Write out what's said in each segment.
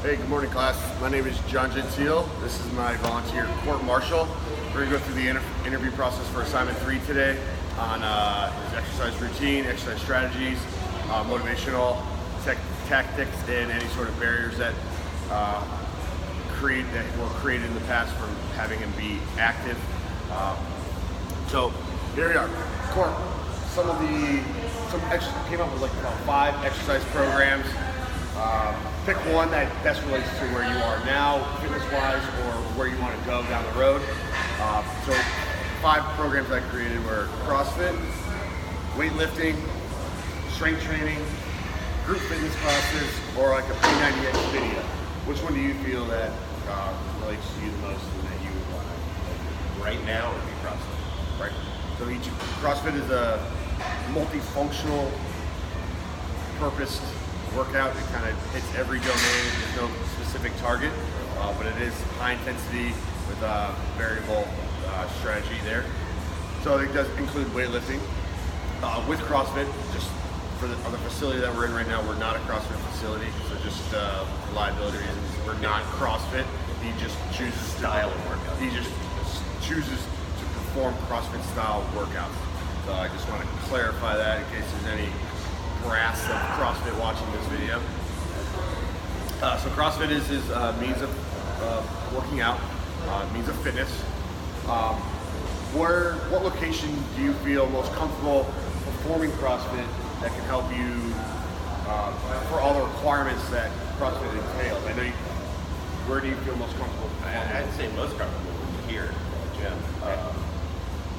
Hey, good morning, class. My name is John Gentile. This is my volunteer court marshal. We're going to go through the interview process for assignment 3 today on his exercise routine, exercise strategies, motivational tactics, and any sort of barriers that were created in the past from having him be active. So here we are. Court. Came up with like about 5 exercise programs. Pick one that best relates to where you are now, fitness-wise, or where you want to go down the road. So 5 programs I created were CrossFit, weightlifting, strength training, group fitness classes, or like a P90X video. Which one do you feel that relates to you the most and that you would want to? Right now would be CrossFit. Right. So CrossFit is a multifunctional, purposed workout. It kind of hits every domain. There's no specific target, but it is high intensity with a variable strategy there. So it does include weightlifting. With CrossFit, just for the facility that we're in right now, we're not a CrossFit facility, so just reliability reasons, we're not CrossFit. He just chooses Style of workout. He just chooses to perform CrossFit style workouts. So I just want to clarify that in case there's any brass of CrossFit watching this video. So CrossFit is his means of working out, means of fitness. What location do you feel most comfortable performing CrossFit that can help you for all the requirements that CrossFit entails? I know where do you feel most comfortable? I'd say most comfortable here at the gym.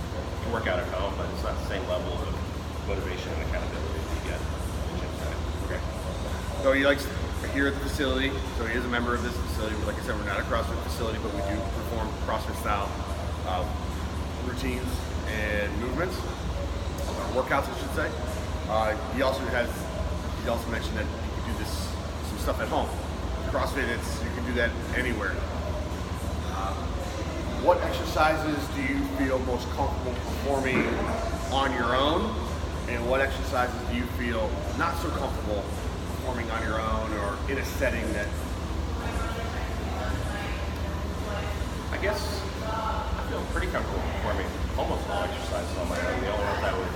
You can work out at home, but it's not the same level of motivation and accountability that you get at the gym setting. Okay. So he likes here at the facility, so he is a member of this facility. Like I said, we're not a CrossFit facility, but we do perform CrossFit style routines and movements, workouts, I should say. He also mentioned that you can do some stuff at home. CrossFit, you can do that anywhere. What exercises do you feel most comfortable performing on your own, and what exercises do you feel not so comfortable performing on your own or in a setting that? I guess I feel pretty comfortable performing almost all exercises on my own. The only ones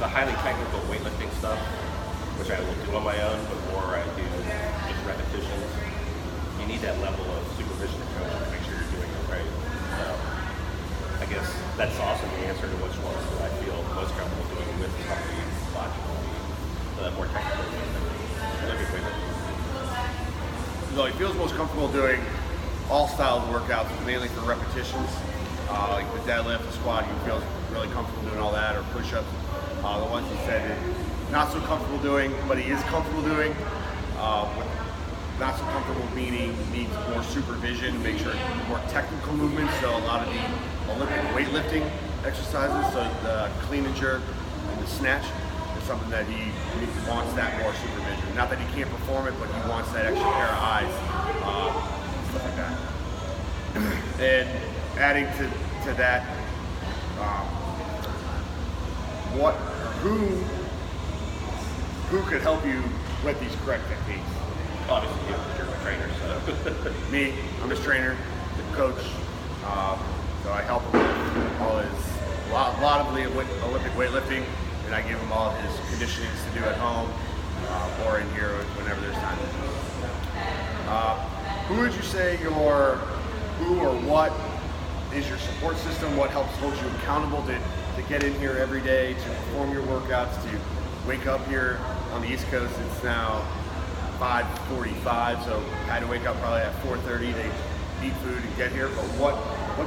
the highly technical weightlifting stuff, which I will do on my own, but more I do just repetitions. You need that level of supervision and coaching to make sure you're doing it right. So I guess that's also the answer to which ones that I feel most comfortable doing with somebody watching the more technical weightlifting. So he feels most comfortable doing all styles of workouts, mainly for repetitions, like the deadlift, the squat. He feels really comfortable doing all that, or push-ups. The ones he said not so comfortable doing, but he is comfortable doing. Not so comfortable meaning needs more supervision, make sure more technical movements. So a lot of the Olympic weightlifting exercises, so the clean and jerk and the snatch, is something that he wants that more supervision. Not that he can't perform it, but he wants that extra pair of eyes, stuff like that. And adding to that, who could help you with these correct techniques? Obviously, you're my trainer, so. Me, I'm his trainer, coach. So I help him with a lot of the Olympic weightlifting, and I give him all his conditionings to do at home or in here whenever there's time. Who would you say who or what is your support system? What helps hold you accountable to get in here every day, to perform your workouts, to wake up here on the East Coast? It's now 5:45, so I had to wake up probably at 4:30 to eat food and get here. But what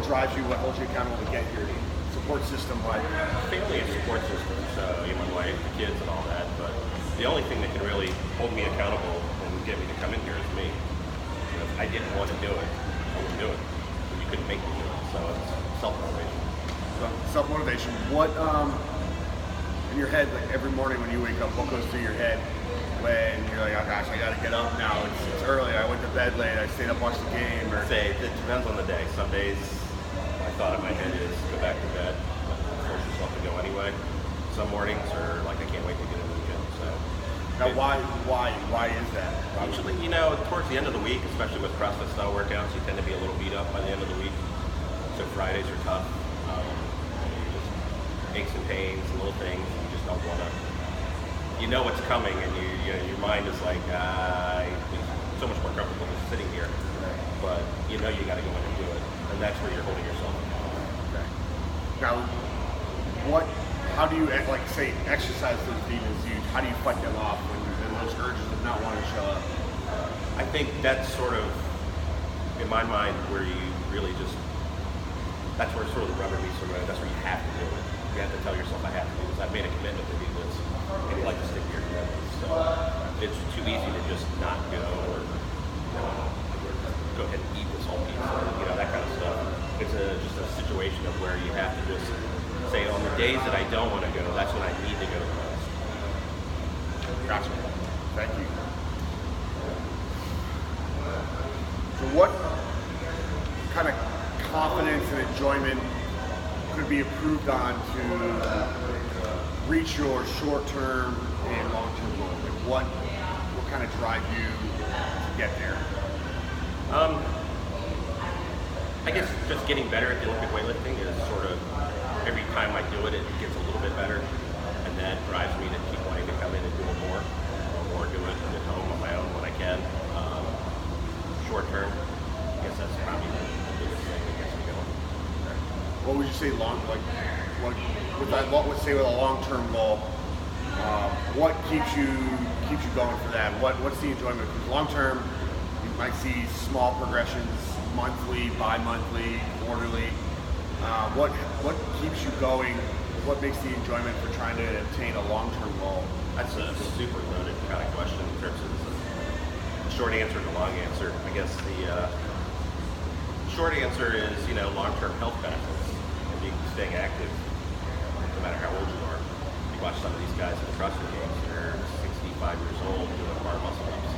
drives you? What holds you accountable to get here? Support system, like family and support system. So my wife, the kids, and all that. But the only thing that can really hold me accountable and get me to come in here is me. If I didn't want to do it, I wouldn't do it. But you couldn't make me do it. So it's self-motivation. Self-motivation. What in your head, like every morning when you wake up, what goes through your head when you're like, oh gosh, I gotta get up now, it's early, I went to bed late, I stayed up watching the game? Or it depends on the day. Some days my thought in my head is go back to bed, force yourself to go anyway. Some mornings are like, I can't wait to get into the gym. So Now, why is that? Usually, towards the end of the week, especially with CrossFit style workouts, you tend to be a little beat up by the end of the week. So Fridays are tough. Just aches and pains and little things. You just don't want to. You know what's coming, and your mind is like, it's so much more comfortable just sitting here. But you got to go in and do it, and that's where you're holding yourself. Okay. Now, how do you say exercise those demons? How do you fight them off when those urges of not wanting to show up? I think that's sort of, in my mind, where you really that's where sort of the rubber meets the road. That's where you have to do it. You have to tell yourself, I have to do this. I've made a commitment to do this, and you like to stick to your commitments. So it's too easy to just not go or go ahead and eat this whole pizza, that kind of stuff. It's just a situation of where you have to just say, on the days that I don't want to go, that's when I need to go the most. Gotcha. Thank you. So what kind of confidence and enjoyment could be improved on to reach your short-term and long-term goals? What kind of drive you to get there? I guess just getting better at the Olympic weightlifting is sort of, every time I do it, it gets a little bit better, and that drives me to keep wanting to come in and do it more, or do it at home on my own when I can. Short term, I guess that's probably the biggest thing that gets me going. What would you say with a long-term goal? What keeps you going for that? What's the enjoyment? Because long-term, you might see small progressions, monthly, bi-monthly, quarterly. What keeps you going? What makes the enjoyment for trying to attain a long-term goal? That's a super loaded kind of question in terms of the short answer and the long answer. I guess the short answer is, long-term health benefits and staying active no matter how old you are. You watch some of these guys in the CrossFit Games, they're 65 years old doing bar muscle ups.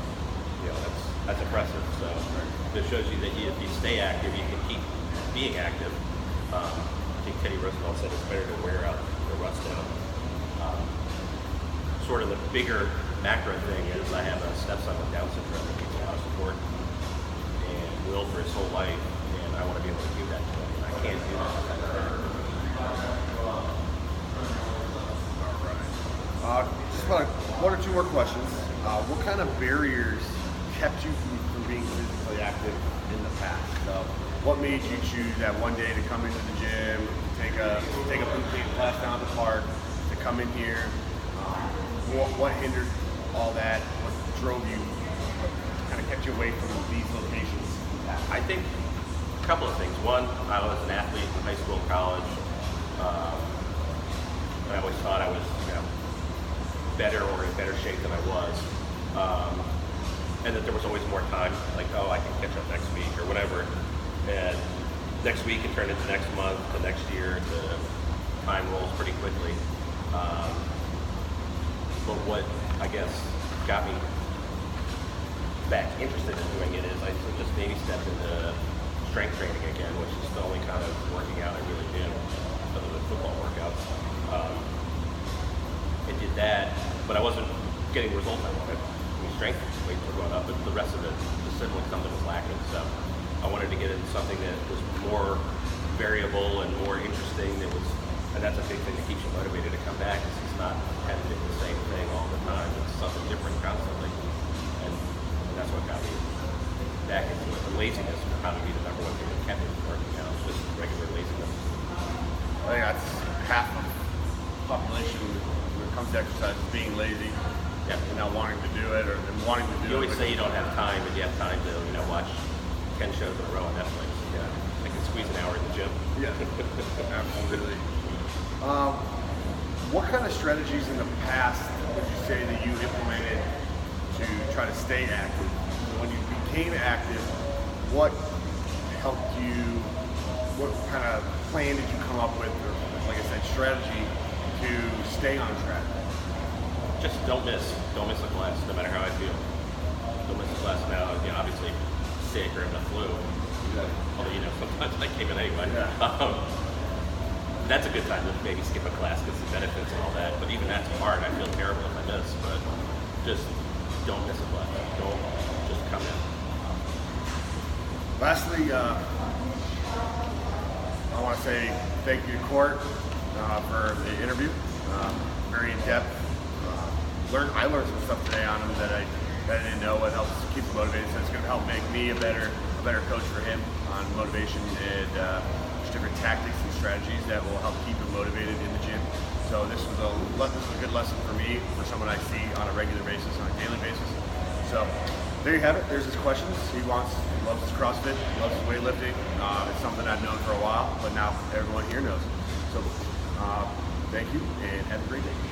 That's impressive. So it shows you that if you stay active, you can keep being active. I think Teddy Roosevelt said it's better to wear out the rust out. Sort of the bigger macro thing is I have a stepson with Down syndrome that needs a lot of support and will for his whole life, and I want to be able to do that to him. I can't do that. Just about one or two more questions. What kind of barriers kept you from being physically active in the past? What made you choose that one day to come into the gym, to take a boot camp class down at the park, to come in here? What hindered all that? What drove you? Kind of kept you away from these locations? I think a couple of things. One, I was an athlete in high school and college. And I always thought I was, better or in better shape than I was. And that there was always more time, like, I can catch up next week or whatever. And next week it turned into next month, the next year, the time rolls pretty quickly. But what, I guess, got me back interested in doing it is I just maybe stepped into strength training again, which is the only kind of working out I really do, other than football workouts. I did that, but I wasn't getting the results I wanted. Strength weights were going up, but the rest of it, the sibling something was lacking. So I wanted to get into something that was more variable and more interesting. And that's a big thing that keeps you motivated to come back. Is it's not having to do the same thing all the time. It's something different constantly, and that's what got me back into it. The laziness would probably be the number one thing that kept me from working out. Just regular laziness. I think that's half of the population when it comes to exercise is being lazy. Yeah. And not wanting to do it, or wanting to do it. You always say you don't have time, but you have time to, watch 10 shows in a row on Netflix. Yeah. I can squeeze an hour in the gym. Yeah. Absolutely. What kind of strategies in the past would you say that you implemented to try to stay active? When you became active, what helped you? What kind of plan did you come up with, or like I said, strategy to stay on track? Just don't miss a class, no matter how I feel. Don't miss a class. Now, obviously, sick or having a flu. Yeah. Although, sometimes I came in anyway. Yeah. That's a good time to maybe skip a class because the benefits and all that. But even that's hard. I feel terrible if I miss. But just don't miss a class. Don't just come in. Lastly, I want to say thank you to Court for the interview. Very in depth. I learned some stuff today on him that I didn't know. What helps keep him motivated. So it's going to help make me a better coach for him on motivation and just different tactics and strategies that will help keep him motivated in the gym. So this was a good lesson for me, for someone I see on a regular basis, on a daily basis. So there you have it. There's his questions. He loves his CrossFit, loves his weightlifting. It's something I've known for a while, but now everyone here knows. So thank you and have a great day.